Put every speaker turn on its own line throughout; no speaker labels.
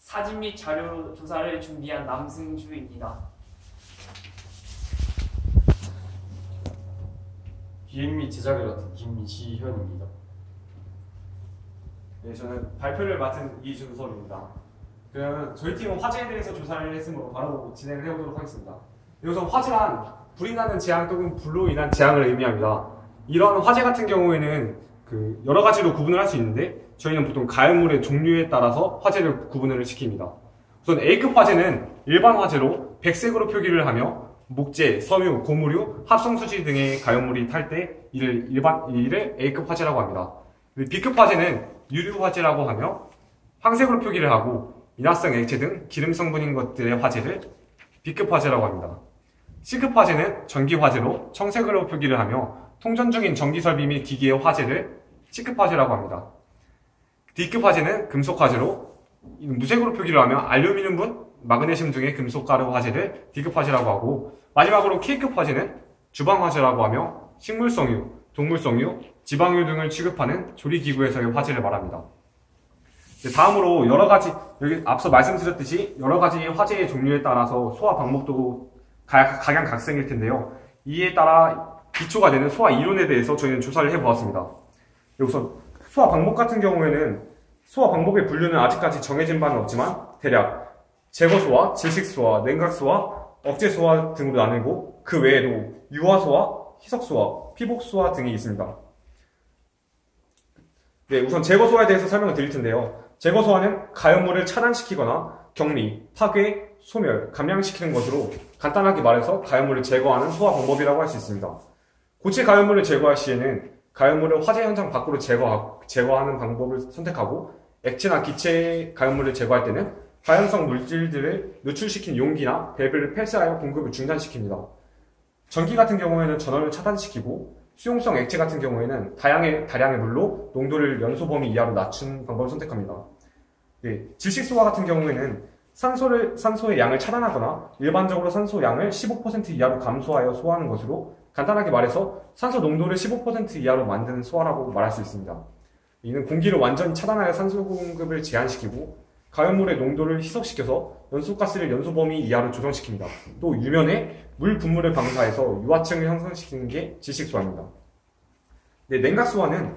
사진 및 자료 조사를 준비한 남승주입니다.
기획 및 제작을 맡은 김시현입니다.
네, 저는 발표를 맡은 이준섭입니다. 그러면 저희 팀은 화재에 대해서 조사를 했으므로 바로 진행을 해보도록 하겠습니다. 우선 화재란 불이 나는 재앙 또는 불로 인한 재앙을 의미합니다. 이러한 화재 같은 경우에는 여러 가지로 구분을 할 수 있는데 저희는 보통 가열물의 종류에 따라서 화재를 구분을 시킵니다. 우선 A급 화재는 일반 화재로 백색으로 표기를 하며 목재, 섬유, 고무류, 합성수지 등의 가열물이 탈 때 이를 A급 화재라고 합니다. B급 화재는 유류 화재라고 하며 황색으로 표기를 하고 인화성 액체 등 기름 성분인 것들의 화재를 B급 화재라고 합니다. C급 화재는 전기 화재로 청색으로 표기를 하며 통전 중인 전기 설비 및 기기의 화재를 C급 화재라고 합니다. D급 화재는 금속 화재로 무색으로 표기를 하며 알루미늄분, 마그네슘 등의 금속 가루 화재를 D급 화재라고 하고, 마지막으로 K급 화재는 주방 화재라고 하며 식물성유, 동물성유, 지방유 등을 취급하는 조리기구에서의 화재를 말합니다. 다음으로 여기 앞서 말씀드렸듯이 여러 가지 화재의 종류에 따라서 소화 방법도 각양각색일 텐데요. 이에 따라 기초가 되는 소화 이론에 대해서 저희는 조사를 해보았습니다. 우선 소화 방법 같은 경우에는 소화 방법의 분류는 아직까지 정해진 바는 없지만 대략 제거소화, 질식소화, 냉각소화, 억제소화 등으로 나누고 그 외에도 유화소화, 희석소화, 피복소화 등이 있습니다. 네, 우선 제거소화에 대해서 설명을 드릴 텐데요. 제거소화는 가열물을 차단시키거나 격리, 파괴, 소멸, 감량시키는 것으로 간단하게 말해서 가열물을 제거하는 소화 방법이라고 할 수 있습니다. 고체 가열물을 제거할 시에는 가열물을 화재 현장 밖으로 제거하는 방법을 선택하고, 액체나 기체 가열물을 제거할 때는 가연성 물질들을 누출시킨 용기나 밸브를 폐쇄하여 공급을 중단시킵니다. 전기 같은 경우에는 전원을 차단시키고, 수용성 액체 같은 경우에는 다량의 물로 농도를 연소 범위 이하로 낮춘 방법을 선택합니다. 네, 질식소화 같은 경우에는 산소의 양을 차단하거나 일반적으로 산소 양을 15% 이하로 감소하여 소화하는 것으로, 간단하게 말해서 산소 농도를 15% 이하로 만드는 소화라고 말할 수 있습니다. 이는 공기를 완전히 차단하여 산소 공급을 제한시키고 가열물의 농도를 희석시켜서 연소가스를 연소 범위 이하로 조정시킵니다. 또 유면에 물 분무를 방사해서 유화층을 형성시키는 게 질식소화입니다. 네, 냉각소화는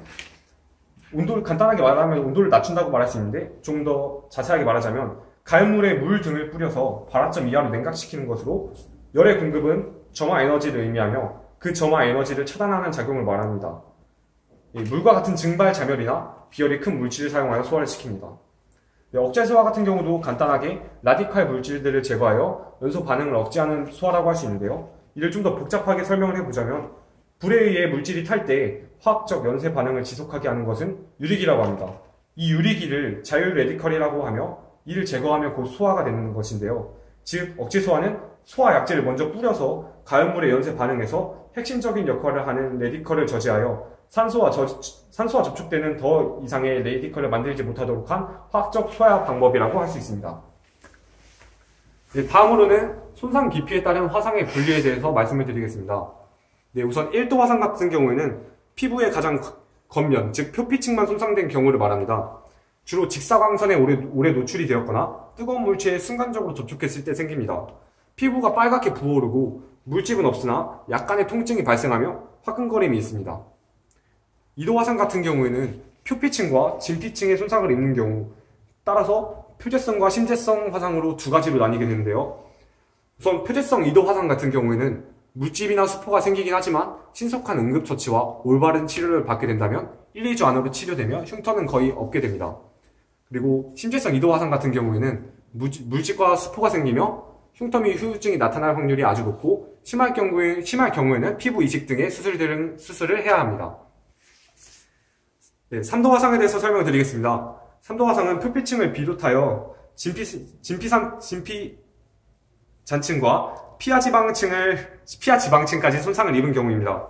간단하게 말하면 온도를 낮춘다고 말할 수 있는데, 좀 더 자세하게 말하자면 가열물에 물 등을 뿌려서 발화점 이하로 냉각시키는 것으로 열의 공급은 점화 에너지를 의미하며 그 점화 에너지를 차단하는 작용을 말합니다. 물과 같은 증발 잔열이나 비열이 큰 물질을 사용하여 소화를 시킵니다. 네, 억제소화 같은 경우도 간단하게 라디칼 물질들을 제거하여 연소 반응을 억제하는 소화라고 할 수 있는데요. 이를 좀 더 복잡하게 설명을 해보자면 불에 의해 물질이 탈 때 화학적 연쇄 반응을 지속하게 하는 것은 유리기라고 합니다. 이 유리기를 자율 레디컬이라고 하며 이를 제거하면 곧 소화가 되는 것인데요. 즉 억제소화는 소화 약제를 먼저 뿌려서 가열물의 연쇄 반응에서 핵심적인 역할을 하는 레디컬을 저지하여 산소와 접촉되는 더 이상의 레디컬을 만들지 못하도록 한 화학적 소화 방법이라고 할 수 있습니다. 네, 다음으로는 손상 깊이에 따른 화상의 분류에 대해서 말씀을 드리겠습니다. 네, 우선 1도 화상 같은 경우에는 피부의 가장 겉면, 즉 표피층만 손상된 경우를 말합니다. 주로 직사광선에 오래 노출이 되었거나 뜨거운 물체에 순간적으로 접촉했을 때 생깁니다. 피부가 빨갛게 부어오르고 물집은 없으나 약간의 통증이 발생하며 화끈거림이 있습니다. 2도 화상 같은 경우에는 표피층과 진피층에 손상을 입는 경우, 따라서 표재성과 심재성 화상으로 두 가지로 나뉘게 되는데요. 우선 표재성 2도 화상 같은 경우에는 물집이나 수포가 생기긴 하지만 신속한 응급처치와 올바른 치료를 받게 된다면 1, 2주 안으로 치료되며 흉터는 거의 없게 됩니다. 그리고 심재성 2도 화상 같은 경우에는 물집과 수포가 생기며 흉터 및 후유증이 나타날 확률이 아주 높고, 심할 경우에는 피부 이식 등의 수술을 해야 합니다. 네, 3도 화상에 대해서 설명을 드리겠습니다. 3도 화상은 표피층을 비롯하여 진피 잔층과 피하 지방층까지 손상을 입은 경우입니다.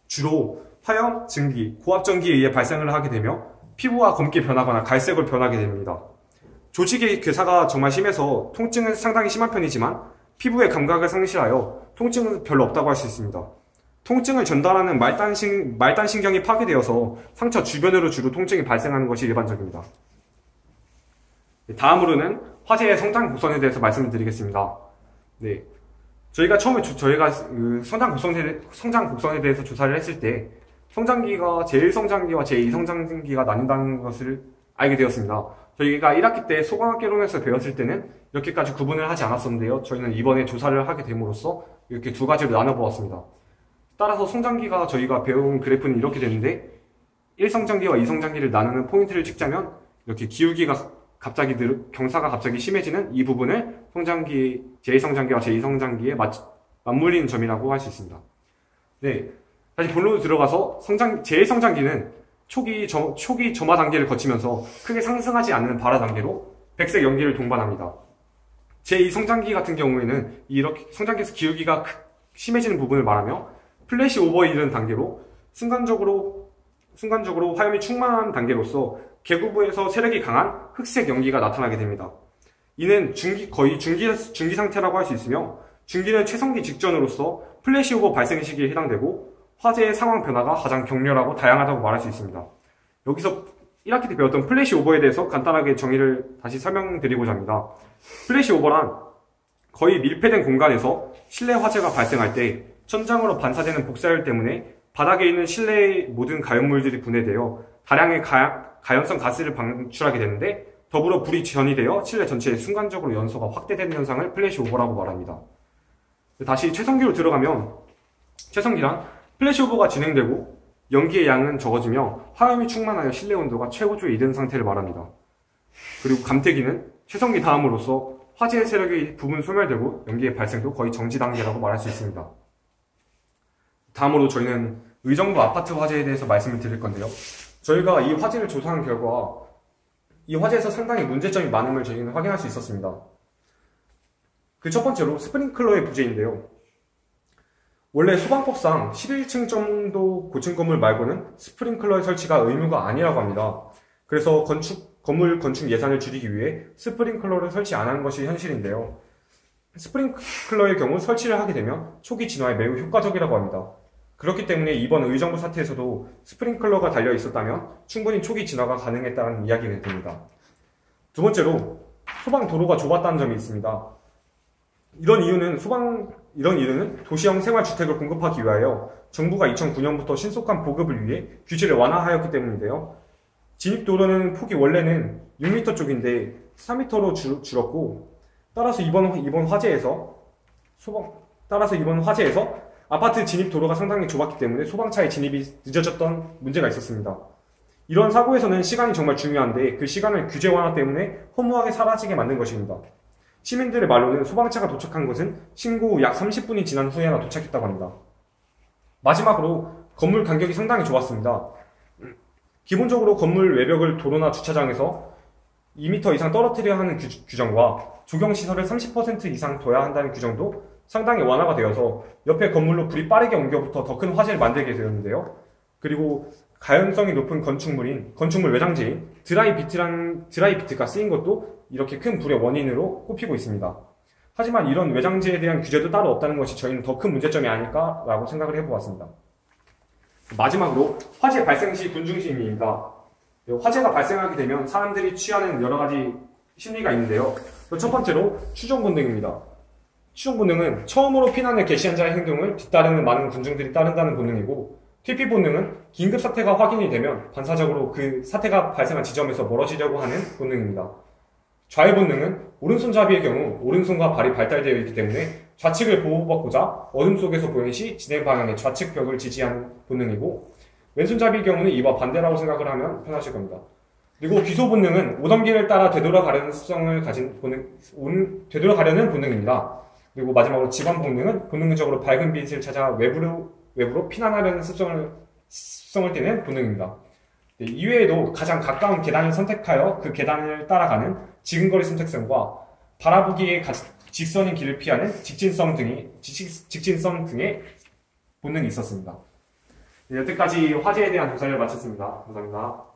주로 화염, 증기, 고압전기에 의해 발생을 하게 되며 피부가 검게 변하거나 갈색으로 변하게 됩니다. 조직의 괴사가 정말 심해서 통증은 상당히 심한 편이지만 피부의 감각을 상실하여 통증은 별로 없다고 할 수 있습니다. 통증을 전달하는 말단신경이 파괴되어서 상처 주변으로 주로 통증이 발생하는 것이 일반적입니다. 다음으로는 화재의 성장 곡선에 대해서 말씀을 드리겠습니다. 네. 저희가 처음에 성장 곡선에 대해서 조사를 했을 때 성장기가 제1성장기와 제2성장기가 나뉜다는 것을 알게 되었습니다. 저희가 1학기 때 소강학개론에서 배웠을 때는 이렇게까지 구분을 하지 않았었는데요. 저희는 이번에 조사를 하게 됨으로써 이렇게 두 가지로 나눠보았습니다. 따라서 성장기가 저희가 배운 그래프는 이렇게 되는데 1성장기와 2성장기를 나누는 포인트를 찍자면 이렇게 기울기가 경사가 갑자기 심해지는 이 부분을 제1성장기와 제2성장기에 맞물리는 점이라고 할 수 있습니다. 네. 다시 본론으로 들어가서 제1성장기는 초기 점화 단계를 거치면서 크게 상승하지 않는 발화 단계로 백색 연기를 동반합니다. 제2성장기 같은 경우에는 이렇게 성장기에서 기울기가 심해지는 부분을 말하며 플래시 오버에 이르는 단계로 순간적으로 화염이 충만한 단계로서 계구부에서 세력이 강한 흑색 연기가 나타나게 됩니다. 이는 거의 중기 상태라고 할 수 있으며 중기는 최성기 직전으로서 플래시 오버 발생 시기에 해당되고 화재의 상황 변화가 가장 격렬하고 다양하다고 말할 수 있습니다. 여기서 1학기 때 배웠던 플래시 오버에 대해서 간단하게 정의를 다시 설명드리고자 합니다. 플래시 오버란 거의 밀폐된 공간에서 실내 화재가 발생할 때 천장으로 반사되는 복사열 때문에 바닥에 있는 실내의 모든 가연물들이 분해되어 다량의 가연성 가스를 방출하게 되는데 더불어 불이 전이 되어 실내 전체에 순간적으로 연소가 확대되는 현상을 플래시 오버라고 말합니다. 다시 최성기로 들어가면 최성기란 플래시 오버가 진행되고 연기의 양은 적어지며 화염이 충만하여 실내 온도가 최고조에 이른 상태를 말합니다. 그리고 감태기는 최성기 다음으로서 화재의 세력이 부분 소멸되고 연기의 발생도 거의 정지 단계라고 말할 수 있습니다. 다음으로 저희는 의정부 아파트 화재에 대해서 말씀을 드릴 건데요. 저희가 이 화재를 조사한 결과 이 화재에서 상당히 문제점이 많음을 저희는 확인할 수 있었습니다. 그 첫 번째로 스프링클러의 부재인데요. 원래 소방법상 11층 정도 고층 건물 말고는 스프링클러의 설치가 의무가 아니라고 합니다. 그래서 건물 건축 예산을 줄이기 위해 스프링클러를 설치 안 하는 것이 현실인데요. 스프링클러의 경우 설치를 하게 되면 초기 진화에 매우 효과적이라고 합니다. 그렇기 때문에 이번 의정부 사태에서도 스프링클러가 달려 있었다면 충분히 초기 진화가 가능했다는 이야기가 됩니다. 두 번째로 소방 도로가 좁았다는 점이 있습니다. 이런 이유는 도시형 생활주택을 공급하기 위하여 정부가 2009년부터 신속한 보급을 위해 규제를 완화하였기 때문인데요. 진입도로는 폭이 원래는 6m 쪽인데 4m로 줄었고 따라서 이번 화재에서 아파트 진입도로가 상당히 좁았기 때문에 소방차의 진입이 늦어졌던 문제가 있었습니다. 이런 사고에서는 시간이 정말 중요한데 그 시간을 규제 완화 때문에 허무하게 사라지게 만든 것입니다. 시민들의 말로는 소방차가 도착한 것은 신고 후 약 30분이 지난 후에나 도착했다고 합니다. 마지막으로 건물 간격이 상당히 좋았습니다. 기본적으로 건물 외벽을 도로나 주차장에서 2m 이상 떨어뜨려야 하는 규정과 조경시설을 30% 이상 둬야 한다는 규정도 상당히 완화가 되어서 옆에 건물로 불이 빠르게 옮겨붙어 더 큰 화재를 만들게 되었는데요. 그리고 가연성이 높은 건축물 외장재인 드라이비트가 쓰인 것도 이렇게 큰 불의 원인으로 꼽히고 있습니다. 하지만 이런 외장재에 대한 규제도 따로 없다는 것이 저희는 더 큰 문제점이 아닐까라고 생각을 해보았습니다. 마지막으로 화재 발생 시 군중심리입니다. 화재가 발생하게 되면 사람들이 취하는 여러 가지 심리가 있는데요. 첫 번째로 추종 본능입니다. 추종 본능은 처음으로 피난을 개시한 자의 행동을 뒤따르는 많은 군중들이 따른다는 본능이고, 퇴피 본능은 긴급 사태가 확인이 되면 반사적으로 그 사태가 발생한 지점에서 멀어지려고 하는 본능입니다. 좌회 본능은 오른손잡이의 경우 오른손과 발이 발달되어 있기 때문에 좌측을 보호받고자 어둠 속에서 보이는 시 진행 방향의 좌측 벽을 지지하는 본능이고, 왼손잡이의 경우는 이와 반대라고 생각을 하면 편하실 겁니다. 그리고 귀소 본능은 오던기를 따라 되돌아가려는 습성을 가진 되돌아가려는 본능입니다. 그리고 마지막으로 직원 본능은 본능적으로 밝은 빛을 찾아 외부로 피난하려는 습성을 띠는 본능입니다. 이외에도 가장 가까운 계단을 선택하여 그 계단을 따라가는 지근거리 선택성과 바라보기에 직선인 길을 피하는 직진성 등의 본능이 있었습니다. 여태까지 화재에 대한 조사를 마쳤습니다. 감사합니다.